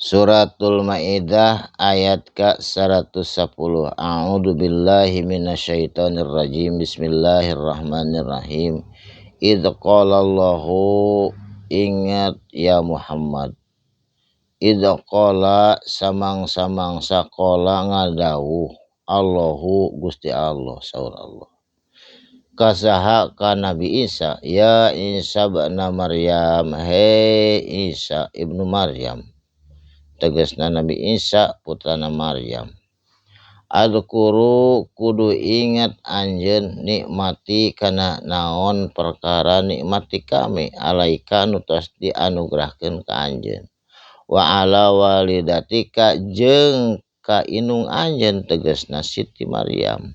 Suratul Maidah ayat ke-110. A'udzu billahi minasyaitonir rajim. Bismillahirrahmanirrahim. Idz qala Allahu, ingat ya Muhammad. Idz qala samang-samang sakola ngadawuh Allahu Gusti Allah saur Allah. Kasaha ka Nabi Isa, ya Isa bana Maryam, hei Isa ibnu Maryam. Tegasna Nabi Isa putrana Maryam. Adkuru kudu ingat anjeun nikmati kana naon perkara nikmati kami alaika nutos dianugerahkeun ka anjeun. Wa ala walidatika jeung ka inung anjeun tegasna Siti Maryam.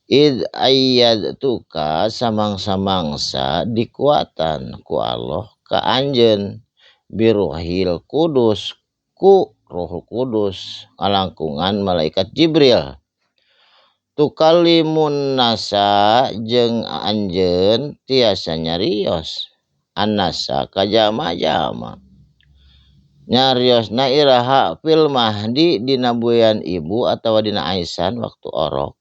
Id ayyadtuka samang-samangsa dikuatan ku Allah ka anjeun biruhil kudus ku Rohul Kudus ngalangkungan malaikat Jibril. Tukalimun nasa jeung anjeun tiasa nyarios annasa ka jama-jama. Nyariosna iraha fil mahdi dina buyan ibu atawa dina aisan waktu orok.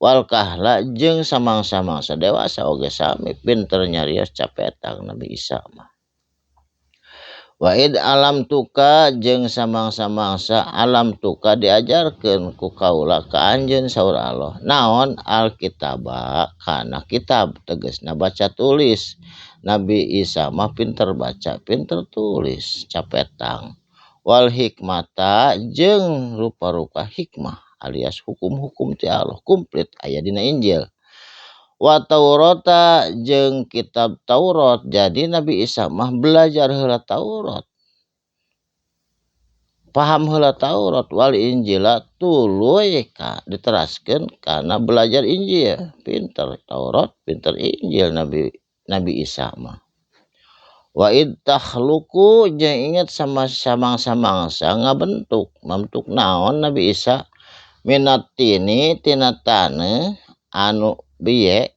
Wal kahla jeung samang-samangsa dewasa oge sami pinter nyarios capetang Nabi Isa mah. Wa id alam tuka jeung samang-samangsa alam tuka diajarkeun ku kaula ka anjeun saur Allah. Naon alkitaba kana kitab tegasna baca tulis. Nabi Isa mah pinter baca, pinter tulis, capetang. Wal hikmata jeung rupa-rupa hikmah alias hukum-hukum ti Allah komplit aya dina Injil. Wa Taurata jeung kitab Taurat. Jadi Nabi Isa mah belajar heula Taurat, paham heula Taurat. Wal Injila tuluy ka diteraskeun kana belajar Injil. Pinter Taurat, pinter Injil Nabi Isa mah. Wa id takhluqu jeung inget sama samang-samangsa ngabentuk, membentuk naon Nabi Isa minatini tina taneuh anu biye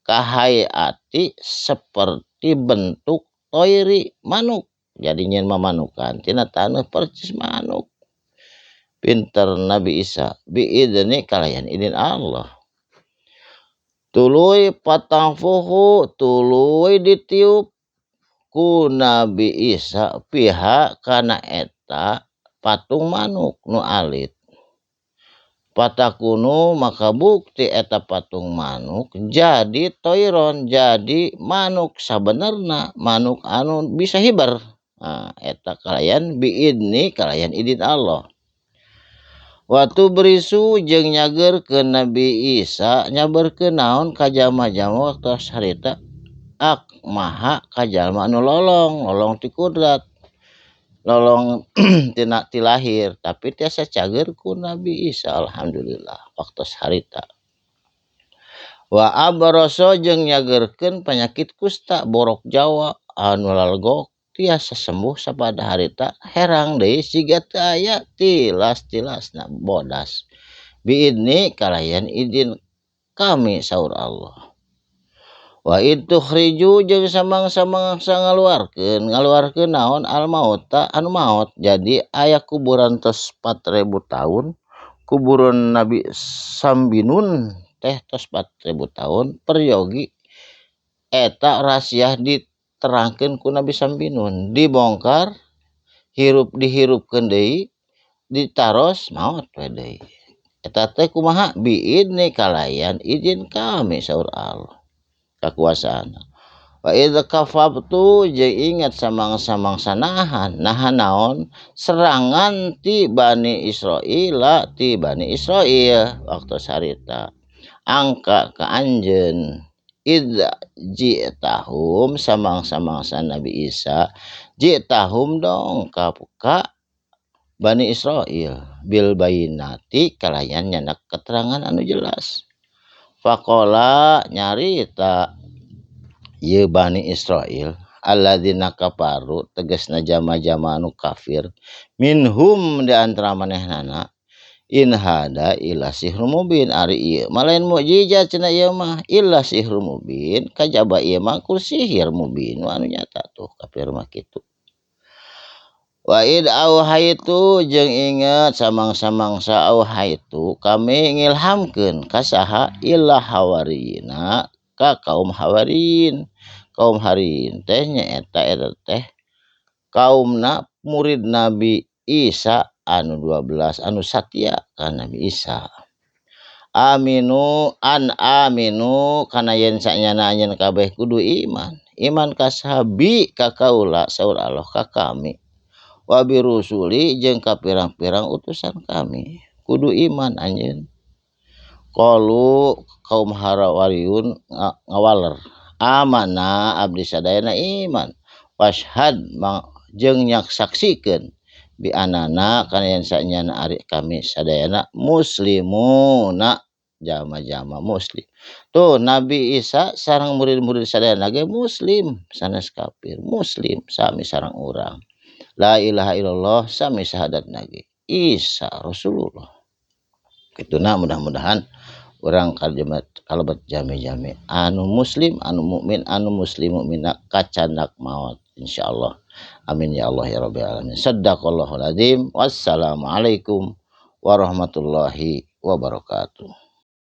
kahayati seperti bentuk toiri manuk. Jadi nyen mamanukan tina taneuh percis manuk. Pinter Nabi Isa biidzni kalayan idin Allah. Tuluy patangfuhu tuluy ditiup ku Nabi Isa pihak kana eta patung manuk nu alit. Patakunu maka bukti eta patung manuk jadi toiron, jadi manuk sabenerna, manuk anu bisa hiber. Nah, eta kalayan biidni kalayan idin Allah. Watu berisu jeung nyageurkeun Nabi Isa nyabeurkeun naon ka jalma-jalma waktu harita ak maha ka jalma anu lolong ti kudrat. Lolong tina ti lahir tapi tiasa cager ku Nabi Isa alhamdulillah waktu harita. Wa abroso jeung nyageurkeun penyakit kusta borok Jawa anu lalgok tiasa sembuh sapada harita. Herang deui siga teu aya tilas-tilasna bodas. Biidni kalayan idin kami saur Allah. Wa itu khriju jeung samang-samangsa ngaluarkeun naon al mauta anu maut. Jadi aya kuburan tos 4000 tahun, kuburan Nabi Sambinun teh tos 4000 tahun peryogi eta rasiah diterangkeun ku Nabi Sambinun, dibongkar dihirupkeun deui ditaros maot we deui. Eta teh kumaha biidni kalayan izin kami saur Allah kakuasaan. Wa idza kafaftu jeung ingat samang-samangsa nahan naon serangan ti Bani Israil waktu sarita angka ka anjeun idza ji'tahum samang-samangsa Nabi Isa ji'tahum dong ka Bani Israil bil bayinati kalayan nyana keterangan anu jelas. Faqala nyarita ye Bani Israil alladzina kafaru tegasna jama-jama anu kafir minhum di antara manehnana in hada illa sihrun mubin. Ari ieu malain mukjizat cenah ieu mah illa sihrun mubin kajaba ieu mah ku sihir mubin anu nyata tuh kafir mah kitu. Wa id auhaitu jeung inget samang-samangsa auhaitu kami ngilhamkeun ka saha ila hawariyina ka kaum hawariyin. Kaum hawariyin teh nyaeta eta teh kaumna murid Nabi Isa anu 12 anu satya ka Nabi Isa. Aminu kana yen sanyana anjeun kabeh kudu iman ka sabi ka kaula saur Allah ka kami. Wa birusuli jeung ka pirang-pirang utusan kami kudu iman anjeun. Qalu kaum hawariyun ngawaler amanna abdi sadayana iman washhad jeung nyaksiikeun bi anana kana yen sanyana ari kami sadayana muslimuna jama-jama muslim. Tuh Nabi Isa sareng murid-murid sadayana ge muslim sanes kafir muslim sami sareng urang. La ilaha illallah sami syahadatna ge Isa Rasulullah. Kituna mudah-mudahan urang kalebet jami-jami anu muslim anu mukmin anu muslim mukminah kacandak maot insyaallah. Amin ya Allah ya rabbil alamin. Shadaqallahul azim. Wassalamualaikum warahmatullahi wabarakatuh.